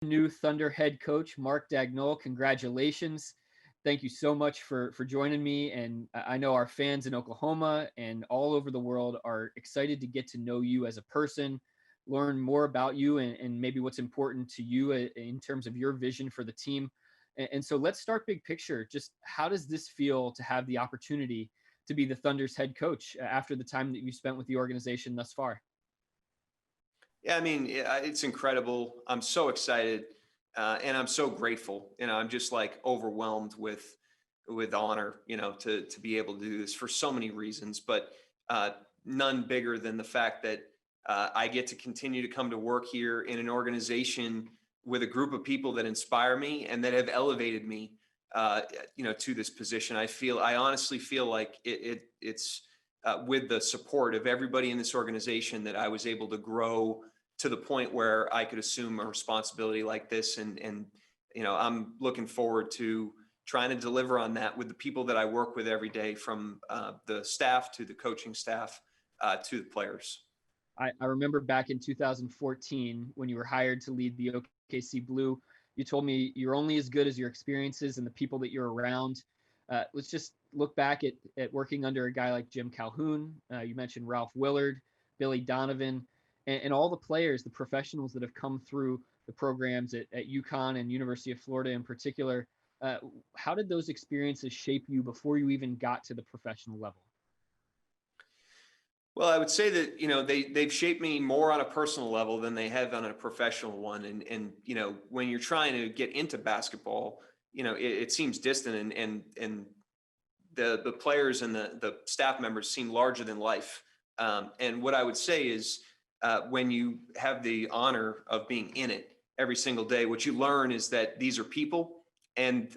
new Thunder head coach, Mark Daigneault. Congratulations. Thank you so much for joining me. And I know our fans in Oklahoma and all over the world are excited to get to know you as a person, learn more about you and maybe what's important to you in terms of your vision for the team. And so let's start big picture. Just how does this feel to have the opportunity to be the Thunder's head coach after the time that you spent with the organization thus far? Yeah, I mean, it's incredible. I'm so excited, and I'm so grateful. I'm just like overwhelmed with honor. To be able to do this for so many reasons, but uh, none bigger than the fact that I get to continue to come to work here in an organization with a group of people that inspire me and that have elevated me. To this position. I honestly feel like it's with the support of everybody in this organization that I was able to grow to the point where I could assume a responsibility like this. And I'm looking forward to trying to deliver on that with the people that I work with every day, from the staff to the coaching staff to the players. I remember back in 2014 when you were hired to lead the OKC Blue, you told me you're only as good as your experiences and the people that you're around. Let's just look back at working under a guy like Jim Calhoun. You mentioned Ralph Willard, Billy Donovan, and all the players, the professionals that have come through the programs at UConn and University of Florida in particular. Uh, how did those experiences shape you before you even got to the professional level? Well, I would say that they've shaped me more on a personal level than they have on a professional one. And when you're trying to get into basketball, it seems distant, and the players and the staff members seem larger than life. And what I would say is, when you have the honor of being in it every single day, what you learn is that these are people, and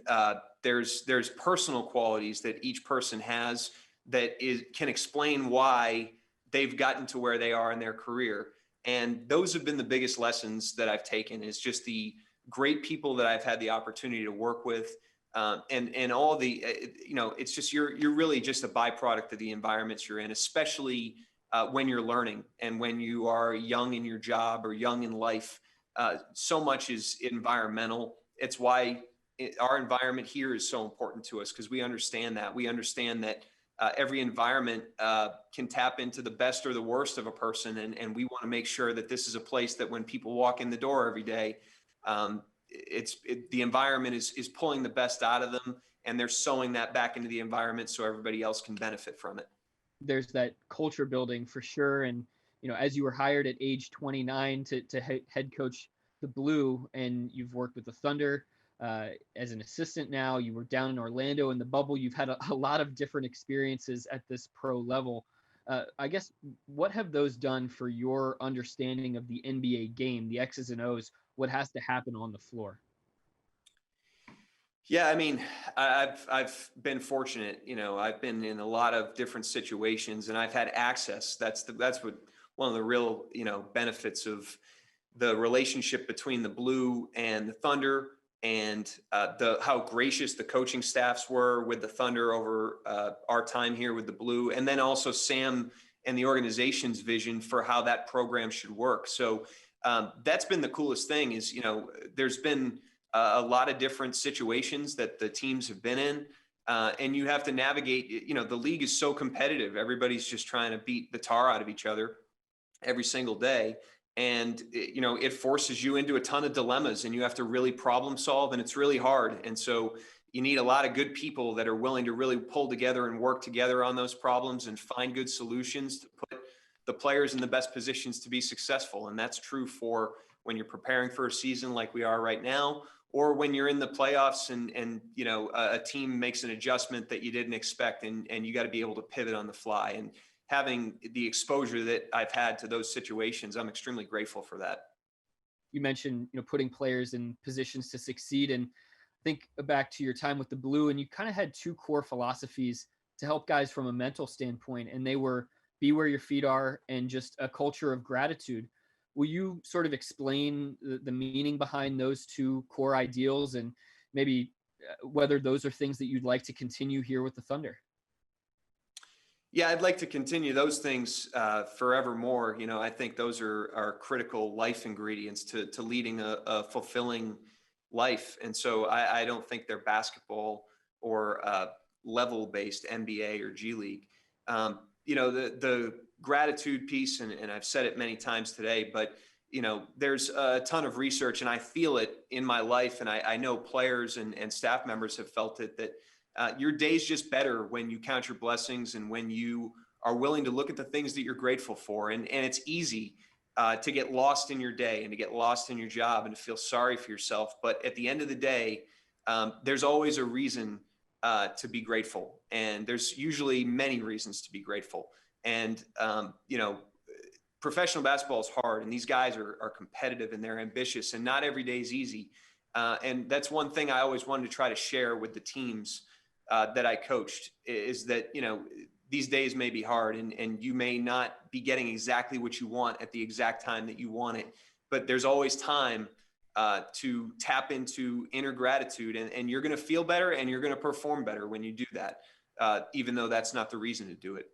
there's personal qualities that each person has can explain why they've gotten to where they are in their career. And those have been the biggest lessons that I've taken, is just the great people that I've had the opportunity to work with. And all the, it's just, you're really just a byproduct of the environments you're in, especially when you're learning and when you are young in your job or young in life. So much is environmental. It's why our environment here is so important to us, because we understand that. We understand that every environment can tap into the best or the worst of a person. And we want to make sure that this is a place that when people walk in the door every day, the environment is pulling the best out of them, and they're sewing that back into the environment so everybody else can benefit from it. There's that culture building for sure. And as you were hired at age 29 to head coach the Blue, and you've worked with the Thunder as an assistant now, you were down in Orlando in the bubble. You've had a lot of different experiences at this pro level. I guess, what have those done for your understanding of the NBA game, the X's and O's, what has to happen on the floor? Yeah, I mean, I've been fortunate. I've been in a lot of different situations, and I've had access. That's what one of the real benefits of the relationship between the Blue and the Thunder, and the how gracious the coaching staffs were with the Thunder over our time here with the Blue, and then also Sam and the organization's vision for how that program should work. So that's been the coolest thing. Is there's been a lot of different situations that the teams have been in. And you have to navigate, the league is so competitive. Everybody's just trying to beat the tar out of each other every single day. And, it forces you into a ton of dilemmas, and you have to really problem solve, and it's really hard. And so you need a lot of good people that are willing to really pull together and work together on those problems and find good solutions to put the players in the best positions to be successful. And that's true for when you're preparing for a season like we are right now, or when you're in the playoffs and a team makes an adjustment that you didn't expect, and you got to be able to pivot on the fly. And having the exposure that I've had to those situations, I'm extremely grateful for that. You mentioned, putting players in positions to succeed, and think back to your time with the Blue, and you kind of had two core philosophies to help guys from a mental standpoint, and they were be where your feet are and just a culture of gratitude. Will you sort of explain the meaning behind those two core ideals, and maybe whether those are things that you'd like to continue here with the Thunder? Yeah, I'd like to continue those things forevermore. You know, I think those are critical life ingredients to leading a fulfilling life. And so I don't think they're basketball or level based NBA or G League. You know, the gratitude piece, and I've said it many times today, but you know, there's a ton of research, and I feel it in my life, and I know players and staff members have felt it, that your day's just better when you count your blessings and when you are willing to look at the things that you're grateful for. And it's easy to get lost in your day and to get lost in your job and to feel sorry for yourself. But at the end of the day, there's always a reason to be grateful. And there's usually many reasons to be grateful. And, you know, professional basketball is hard, and these guys are competitive and they're ambitious, and not every day is easy. And that's one thing I always wanted to try to share with the teams that I coached, is that, you know, these days may be hard, and you may not be getting exactly what you want at the exact time that you want it, but there's always time to tap into inner gratitude, and you're going to feel better and you're going to perform better when you do that, even though that's not the reason to do it.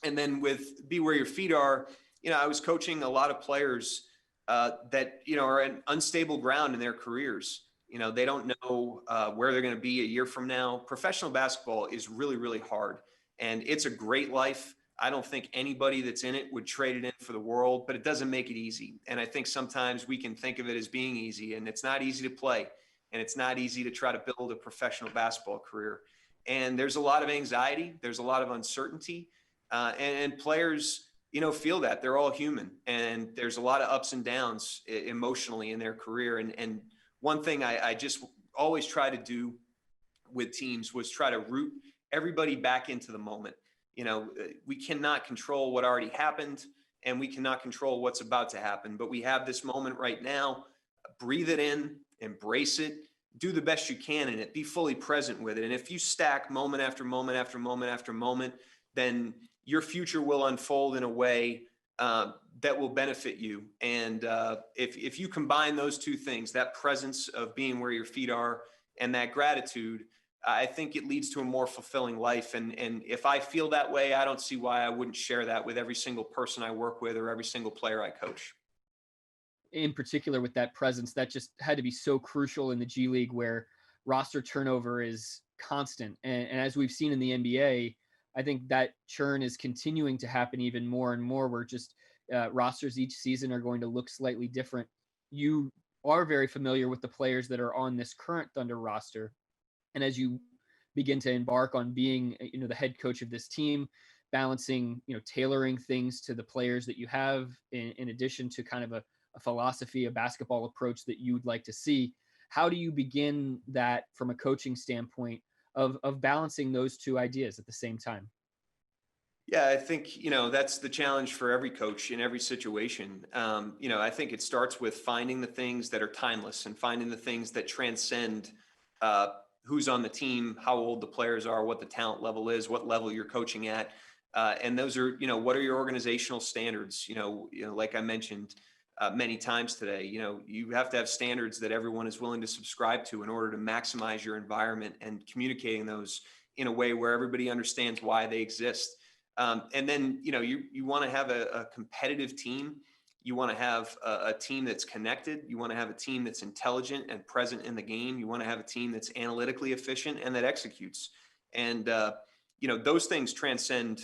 And then with Be Where Your Feet Are, you know, I was coaching a lot of players that, you know, are in unstable ground in their careers. You know, they don't know where they're going to be a year from now. Professional basketball is really, really hard, and it's a great life. I don't think anybody that's in it would trade it in for the world, but it doesn't make it easy. And I think sometimes we can think of it as being easy, and it's not easy to play, and it's not easy to try to build a professional basketball career. And there's a lot of anxiety. There's a lot of uncertainty, and players, you know, feel that. They're all human, and there's a lot of ups and downs emotionally in their career. And one thing I just always try to do with teams was try to root everybody back into the moment. You know, we cannot control what already happened, and we cannot control what's about to happen, but we have this moment right now. Breathe it in, embrace it, do the best you can in it, be fully present with it. And if you stack moment after moment after moment after moment, then your future will unfold in a way that will benefit you. And if you combine those two things, that presence of being where your feet are and that gratitude, I think it leads to a more fulfilling life. And if I feel that way, I don't see why I wouldn't share that with every single person I work with or every single player I coach. In particular, with that presence, that just had to be so crucial in the G League, where roster turnover is constant. And as we've seen in the NBA, I think that churn is continuing to happen even more and more, where just rosters each season are going to look slightly different. You are very familiar with the players that are on this current Thunder roster. And as you begin to embark on being, you know, the head coach of this team, balancing, you know, tailoring things to the players that you have, in addition to kind of a philosophy, a basketball approach that you'd like to see, how do you begin that from a coaching standpoint of balancing those two ideas at the same time? Yeah, I think, you know, that's the challenge for every coach in every situation. You know, I think it starts with finding the things that are timeless and finding the things that transcend uh, who's on the team, how old the players are, what the talent level is, what level you're coaching at. And those are, you know, what are your organizational standards? Like I mentioned many times today, you know, you have to have standards that everyone is willing to subscribe to in order to maximize your environment, and communicating those in a way where everybody understands why they exist. And then, you know, you want to have a competitive team. You want to have a team that's connected. You want to have a team that's intelligent and present in the game. You want to have a team that's analytically efficient and that executes. And, you know, those things transcend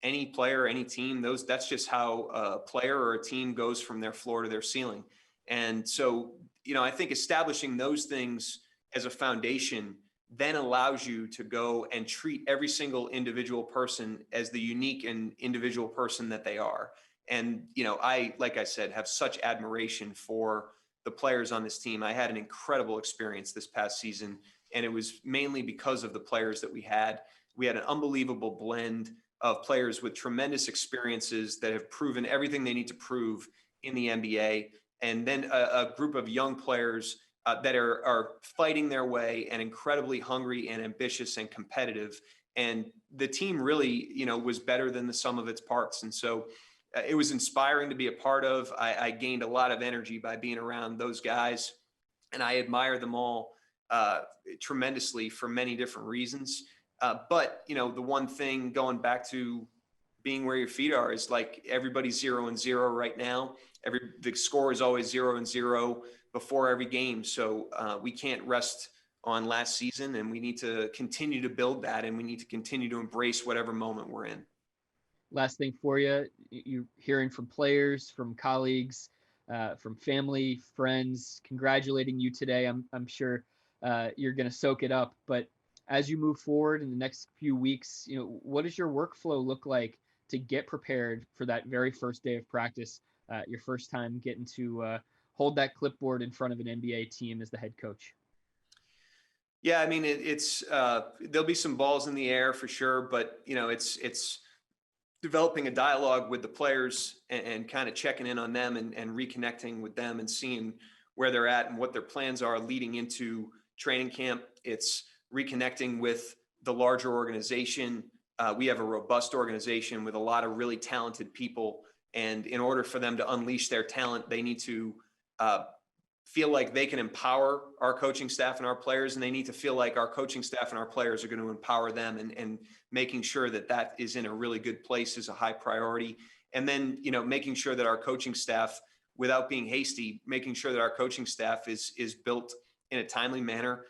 any player, any team. That's just how a player or a team goes from their floor to their ceiling. And so, you know, I think establishing those things as a foundation then allows you to go and treat every single individual person as the unique and individual person that they are. And, you know, like I said, have such admiration for the players on this team. I had an incredible experience this past season, and it was mainly because of the players that we had. We had an unbelievable blend of players with tremendous experiences that have proven everything they need to prove in the NBA. And then a group of young players that are fighting their way and incredibly hungry and ambitious and competitive. And the team really, you know, was better than the sum of its parts. And so it was inspiring to be a part of. I gained a lot of energy by being around those guys, and I admire them all tremendously for many different reasons. But, you know, the one thing, going back to being where your feet are is like everybody's 0-0 right now. The score is always 0-0 before every game. So we can't rest on last season, and we need to continue to build that, and we need to continue to embrace whatever moment we're in. Last thing for you, you're hearing from players, from colleagues, from family, friends, congratulating you today. I'm sure you're going to soak it up. But as you move forward in the next few weeks, what does your workflow look like to get prepared for that very first day of practice, your first time getting to hold that clipboard in front of an NBA team as the head coach? Yeah, I mean, it's there'll be some balls in the air for sure, but it's developing a dialogue with the players and kind of checking in on them and reconnecting with them and seeing where they're at and what their plans are leading into training camp. It's reconnecting with the larger organization. We have a robust organization with a lot of really talented people. And in order for them to unleash their talent, they need to feel like they can empower our coaching staff and our players, and they need to feel like our coaching staff and our players are going to empower them, and making sure that that is in a really good place is a high priority. And then, making sure that our coaching staff, without being hasty, making sure that our coaching staff is built in a timely manner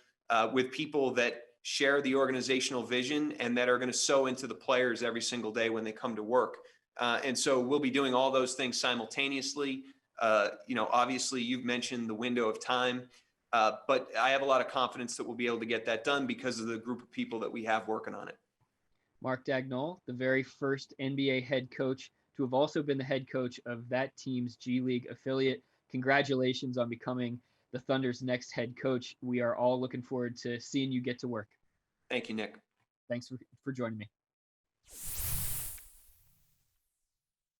with people that share the organizational vision and that are going to sow into the players every single day when they come to work. And so we'll be doing all those things simultaneously. Obviously you've mentioned the window of time, but I have a lot of confidence that we'll be able to get that done because of the group of people that we have working on it. Mark Daigneault, the very first NBA head coach to have also been the head coach of that team's G League affiliate. Congratulations on becoming the Thunder's next head coach. We are all looking forward to seeing you get to work. Thank you, Nick. Thanks for joining me.